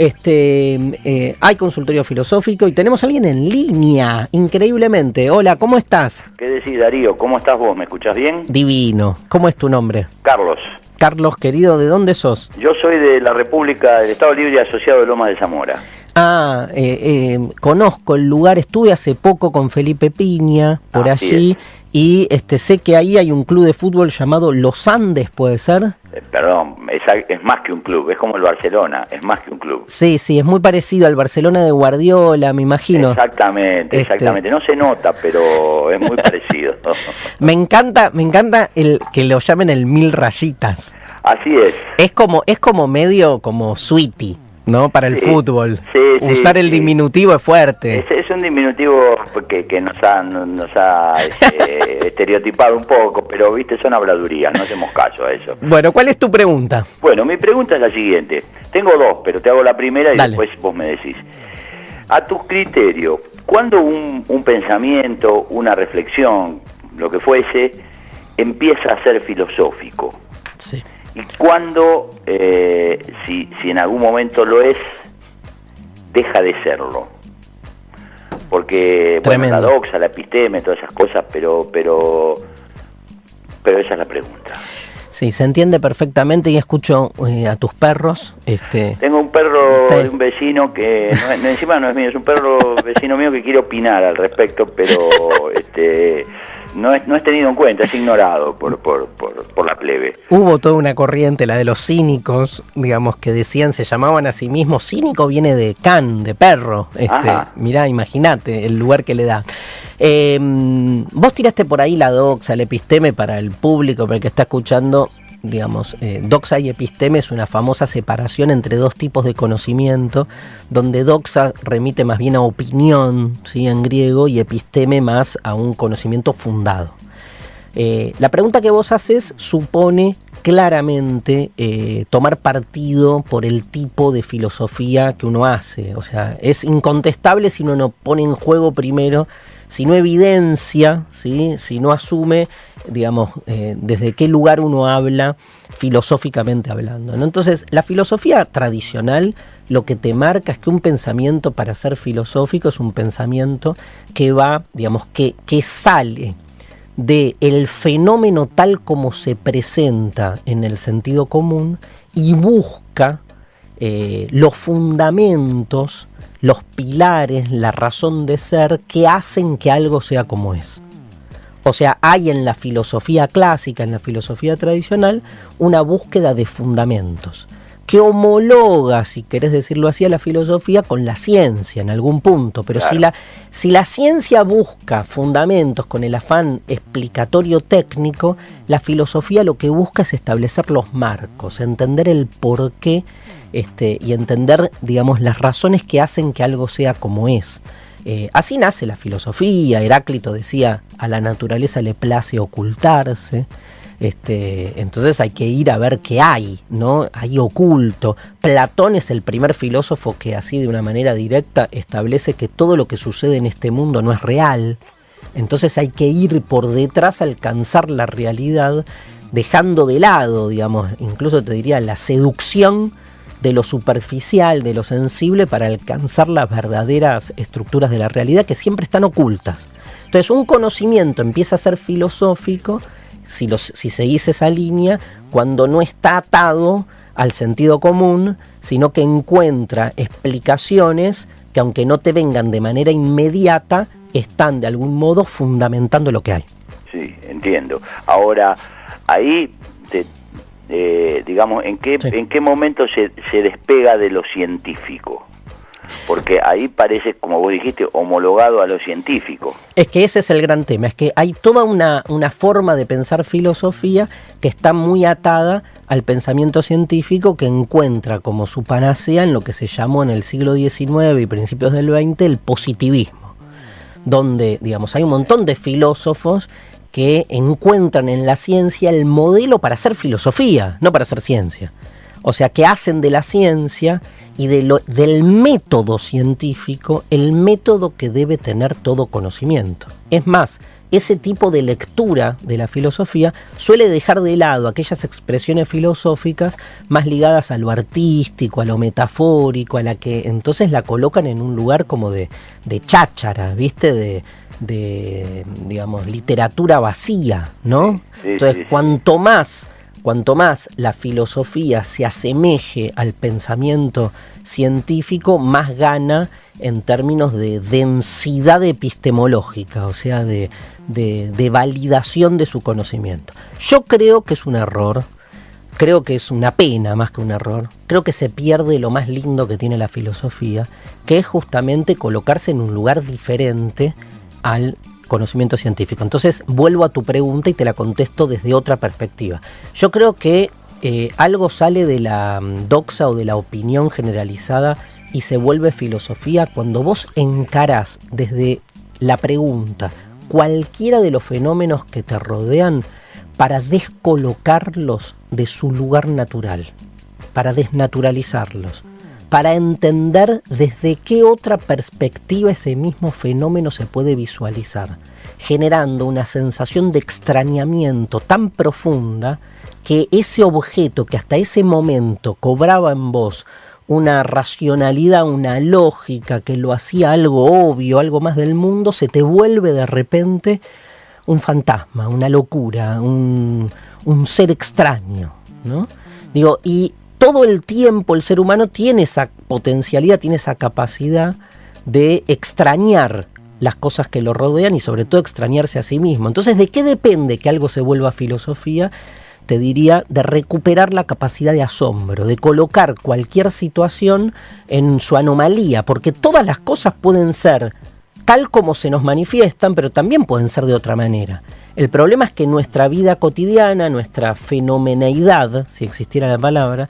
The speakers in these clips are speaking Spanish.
Hay consultorio filosófico y tenemos a alguien en línea, increíblemente. Hola, ¿cómo estás? ¿Qué decís, Darío? ¿Cómo estás vos? ¿Me escuchás bien? Divino. ¿Cómo es tu nombre? Carlos. Carlos, querido, ¿de dónde sos? Yo soy de la República del Estado Libre Asociado de Lomas de Zamora. Conozco el lugar, estuve hace poco con Felipe Piña, por allí, y sé que ahí hay un club de fútbol llamado Los Andes, ¿puede ser? Perdón, es más que un club, es como el Barcelona, es más que un club. Sí, es muy parecido al Barcelona de Guardiola, me imagino. Exactamente. No se nota, pero es muy parecido. Me encanta el que lo llamen el 1000 rayitas. Así es. Es como medio como sweetie, ¿no? Para el fútbol. Usar el diminutivo es fuerte. Es un diminutivo que nos ha estereotipado un poco, pero viste, son habladurías, no hacemos caso a eso. Bueno, ¿cuál es tu pregunta? Bueno, mi pregunta es la siguiente. Tengo dos, pero te hago la primera y Dale. Después vos me decís. A tus criterios, ¿cuándo un pensamiento, una reflexión, lo que fuese, empieza a ser filosófico? Sí. Y cuándo, si en algún momento lo es, deja de serlo. Porque, bueno, la doxa, la episteme, todas esas cosas, pero esa es la pregunta. Sí, se entiende perfectamente y escucho a tus perros. Tengo un perro de un vecino que encima no es mío, es un perro vecino mío que quiere opinar al respecto, pero no es tenido en cuenta, es ignorado por la plebe. Hubo toda una corriente, la de los cínicos, digamos, que decían, se llamaban a sí mismos, cínico viene de can, de perro. Mirá, imagínate el lugar que le da. Vos tiraste por ahí la doxa, el episteme para el público, para el que está escuchando, digamos, doxa y episteme es una famosa separación entre dos tipos de conocimiento, donde doxa remite más bien a opinión, ¿sí?, en griego, y episteme más a un conocimiento fundado. La pregunta que vos haces supone claramente tomar partido por el tipo de filosofía que uno hace. O sea, es incontestable si uno no pone en juego primero, si no evidencia, ¿sí?, si no asume, digamos, desde qué lugar uno habla filosóficamente hablando, ¿no? Entonces, la filosofía tradicional lo que te marca es que un pensamiento, para ser filosófico, es un pensamiento que va, digamos, que sale del fenómeno tal como se presenta en el sentido común y busca los fundamentos, los pilares, la razón de ser que hacen que algo sea como es. O sea, hay en la filosofía clásica, en la filosofía tradicional, una búsqueda de fundamentos que homologa, si querés decirlo así, a la filosofía con la ciencia en algún punto. Pero claro, si la ciencia busca fundamentos con el afán explicatorio técnico, la filosofía lo que busca es establecer los marcos, entender el porqué y entender, digamos, las razones que hacen que algo sea como es. Así nace la filosofía. Heráclito decía, a la naturaleza le place ocultarse. Entonces hay que ir a ver qué hay, ¿no? Hay oculto. Platón es el primer filósofo que así de una manera directa establece que todo lo que sucede en este mundo no es real. Entonces hay que ir por detrás a alcanzar la realidad, dejando de lado, digamos, incluso te diría, la seducción de lo superficial, de lo sensible, para alcanzar las verdaderas estructuras de la realidad que siempre están ocultas. Entonces un conocimiento empieza a ser filosófico si seguís esa línea, cuando no está atado al sentido común, sino que encuentra explicaciones que, aunque no te vengan de manera inmediata, están de algún modo fundamentando lo que hay. Sí, entiendo. Ahora, ahí, digamos, ¿en qué momento se despega de lo científico? Porque ahí parece, como vos dijiste, homologado a lo científico. Es que ese es el gran tema, es que hay toda una forma de pensar filosofía que está muy atada al pensamiento científico, que encuentra como su panacea en lo que se llamó en el siglo XIX y principios del XX el positivismo, donde, digamos, hay un montón de filósofos que encuentran en la ciencia el modelo para hacer filosofía, no para hacer ciencia. O sea, que hacen de la ciencia y del método científico el método que debe tener todo conocimiento. Es más, ese tipo de lectura de la filosofía suele dejar de lado aquellas expresiones filosóficas más ligadas a lo artístico, a lo metafórico, a la que entonces la colocan en un lugar como de cháchara, ¿viste? De digamos, literatura vacía, ¿no? Sí, entonces, cuanto más la filosofía se asemeje al pensamiento científico, más gana en términos de densidad epistemológica, o sea, de validación de su conocimiento. Yo creo que es un error, creo que es una pena más que un error, creo que se pierde lo más lindo que tiene la filosofía, que es justamente colocarse en un lugar diferente al conocimiento científico. Entonces vuelvo a tu pregunta y te la contesto desde otra perspectiva. Yo creo que algo sale de la doxa o de la opinión generalizada y se vuelve filosofía cuando vos encarás desde la pregunta cualquiera de los fenómenos que te rodean para descolocarlos de su lugar natural, para desnaturalizarlos, para entender desde qué otra perspectiva ese mismo fenómeno se puede visualizar, generando una sensación de extrañamiento tan profunda que ese objeto que hasta ese momento cobraba en vos una racionalidad, una lógica que lo hacía algo obvio, algo más del mundo, se te vuelve de repente un fantasma, una locura, un ser extraño, ¿no? Digo, y todo el tiempo el ser humano tiene esa potencialidad, tiene esa capacidad de extrañar las cosas que lo rodean y sobre todo extrañarse a sí mismo. Entonces, ¿de qué depende que algo se vuelva filosofía? Te diría de recuperar la capacidad de asombro, de colocar cualquier situación en su anomalía, porque todas las cosas pueden ser tal como se nos manifiestan, pero también pueden ser de otra manera. El problema es que nuestra vida cotidiana, nuestra fenomeneidad, si existiera la palabra,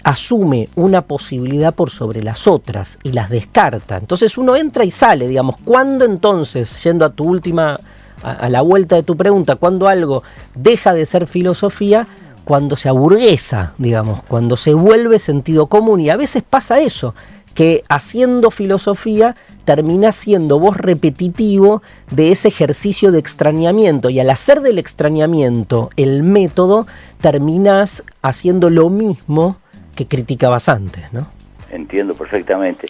asume una posibilidad por sobre las otras y las descarta. Entonces uno entra y sale, digamos. ¿Cuándo entonces, yendo a tu última, a la vuelta de tu pregunta, cuando algo deja de ser filosofía? Cuando se aburguesa, digamos, cuando se vuelve sentido común. Y a veces pasa eso, que haciendo filosofía terminás siendo vos repetitivo de ese ejercicio de extrañamiento, y al hacer del extrañamiento el método, terminás haciendo lo mismo que criticabas antes, ¿no? Entiendo perfectamente.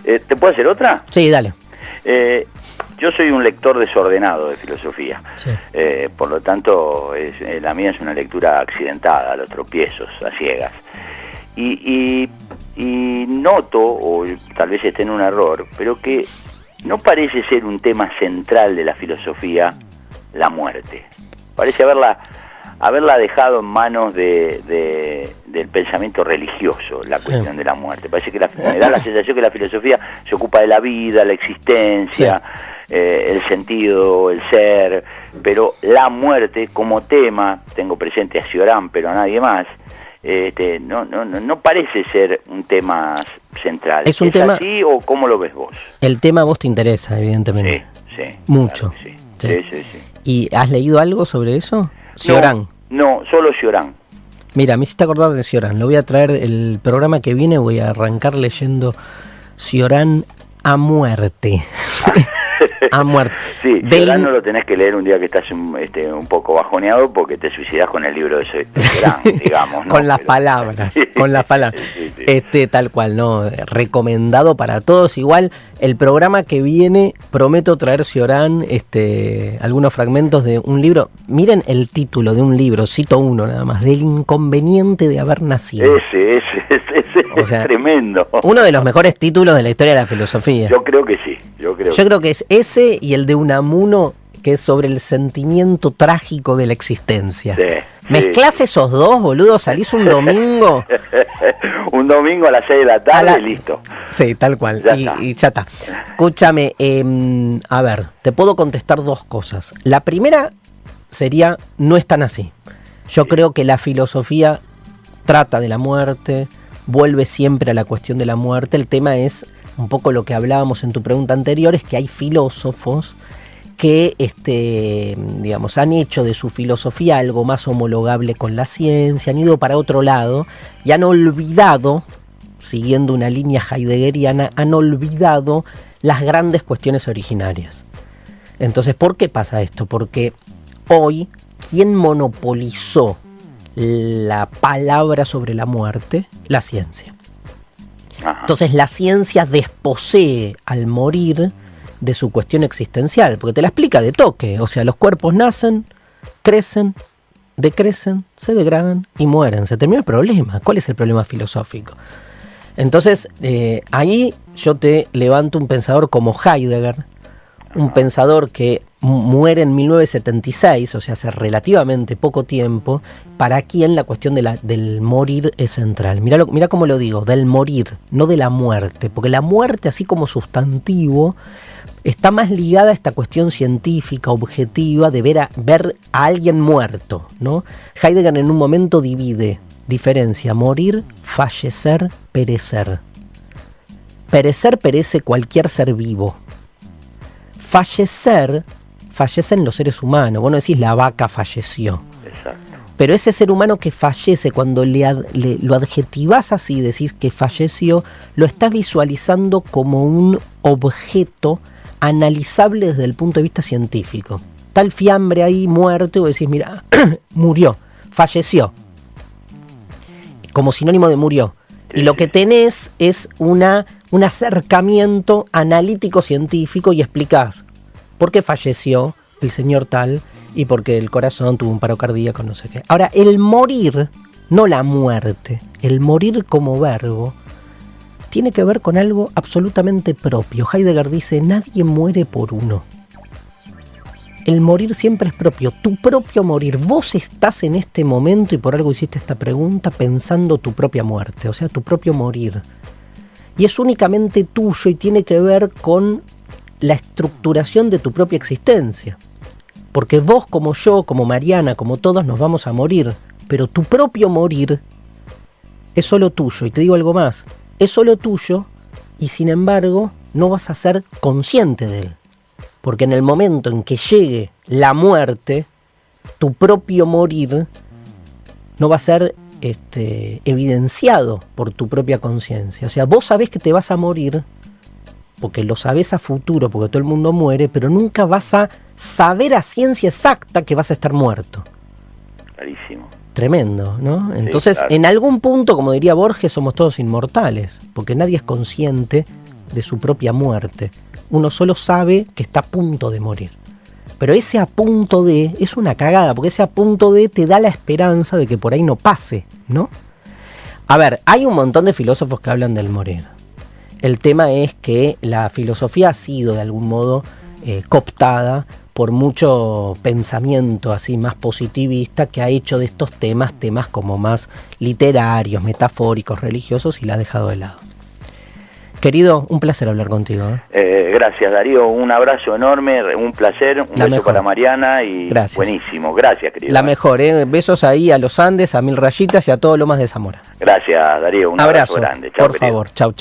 ¿Te puedo hacer otra? Sí, dale. Yo soy un lector desordenado de filosofía, sí. Por lo tanto la mía es una lectura accidentada, a los tropiezos, a ciegas. Y noto, o tal vez esté en un error, pero que no parece ser un tema central de la filosofía la muerte. Parece haberla dejado en manos del pensamiento religioso, la cuestión de la muerte. Parece que me da la sensación que la filosofía se ocupa de la vida, la existencia, sí, el sentido, el ser, pero la muerte como tema, tengo presente a Cioran, pero a nadie más, no parece ser un tema central. ¿Es un tema así o cómo lo ves vos? El tema a vos te interesa, evidentemente. Sí, mucho. Claro que sí. ¿Y has leído algo sobre eso? Cioran. No, solo Cioran. Mira, me hiciste acordar de Cioran. Lo voy a traer el programa que viene, voy a arrancar leyendo Cioran a muerte. A muerte. Sí, Cioran no lo tenés que leer un día que estás un poco bajoneado, porque te suicidas con el libro de Cioran, digamos, ¿no? Con las palabras, con las palabras. Sí. Tal cual, ¿no? Recomendado para todos. Igual, el programa que viene, prometo traer Cioran, algunos fragmentos de un libro. Miren el título de un libro, cito uno nada más: Del inconveniente de haber nacido. Ese o sea, es tremendo. Uno de los mejores títulos de la historia de la filosofía. Yo creo que sí. Yo creo que es ese y el de Unamuno, que es sobre el sentimiento trágico de la existencia. Sí, mezclás esos dos, boludo, salís un domingo. Un domingo a las 6 de la tarde y listo. Sí, tal cual. Y ya está. Escúchame, a ver, te puedo contestar dos cosas. La primera sería, no es tan así. Yo creo que la filosofía trata de la muerte, vuelve siempre a la cuestión de la muerte. El tema es un poco lo que hablábamos en tu pregunta anterior, es que hay filósofos que digamos, han hecho de su filosofía algo más homologable con la ciencia, han ido para otro lado y han olvidado, siguiendo una línea heideggeriana, han olvidado las grandes cuestiones originarias. Entonces, ¿por qué pasa esto? Porque hoy, ¿quién monopolizó la palabra sobre la muerte? La ciencia. Entonces la ciencia desposee al morir de su cuestión existencial, porque te la explica de toque. O sea, los cuerpos nacen, crecen, decrecen, se degradan y mueren. Se termina el problema. ¿Cuál es el problema filosófico? Entonces, ahí yo te levanto un pensador como Heidegger, un pensador que muere en 1976, o sea, hace relativamente poco tiempo, para quien la cuestión del morir es central. Mirá cómo lo digo, del morir, no de la muerte, porque la muerte, así como sustantivo, está más ligada a esta cuestión científica, objetiva, de ver a alguien muerto, ¿no? Heidegger en un momento diferencia morir, fallecer, perecer. Perecer perece cualquier ser vivo. Fallecen los seres humanos. Vos no decís la vaca falleció. Exacto. Pero ese ser humano que fallece, cuando lo adjetivás así, decís que falleció, lo estás visualizando como un objeto analizable desde el punto de vista científico. Está el fiambre ahí muerto y vos decís, mira, murió, falleció. Como sinónimo de murió. Y lo que tenés es un acercamiento analítico científico y explicás por qué falleció el señor tal y por qué el corazón tuvo un paro cardíaco, no sé qué. Ahora, el morir, no la muerte, el morir como verbo, tiene que ver con algo absolutamente propio. Heidegger dice, nadie muere por uno. El morir siempre es propio, tu propio morir. Vos estás en este momento, y por algo hiciste esta pregunta, pensando tu propia muerte, o sea, tu propio morir. Y es únicamente tuyo y tiene que ver con la estructuración de tu propia existencia. Porque vos, como yo, como Mariana, como todos, nos vamos a morir. Pero tu propio morir es solo tuyo. Y te digo algo más, es solo tuyo y sin embargo no vas a ser consciente de él. Porque en el momento en que llegue la muerte, tu propio morir no va a ser evidenciado por tu propia conciencia. O sea, vos sabés que te vas a morir, porque lo sabés a futuro, porque todo el mundo muere, pero nunca vas a saber a ciencia exacta que vas a estar muerto. Clarísimo. Tremendo, ¿no? Entonces, sí, claro. En algún punto, como diría Borges, somos todos inmortales, porque nadie es consciente de su propia muerte. Uno solo sabe que está a punto de morir. Pero ese a punto de es una cagada, porque ese a punto de te da la esperanza de que por ahí no pase, ¿no? A ver, hay un montón de filósofos que hablan del morir. El tema es que la filosofía ha sido de algún modo cooptada por mucho pensamiento así más positivista que ha hecho de estos temas como más literarios, metafóricos, religiosos, y la ha dejado de lado. Querido, un placer hablar contigo. Gracias, Darío, un abrazo enorme, un placer, un beso para Mariana y gracias. Buenísimo, gracias, querido. La mejor, besos ahí a los Andes, a Mil Rayitas y a todo Lomas de Zamora. Gracias, Darío, un abrazo grande. Chau, por favor, chau.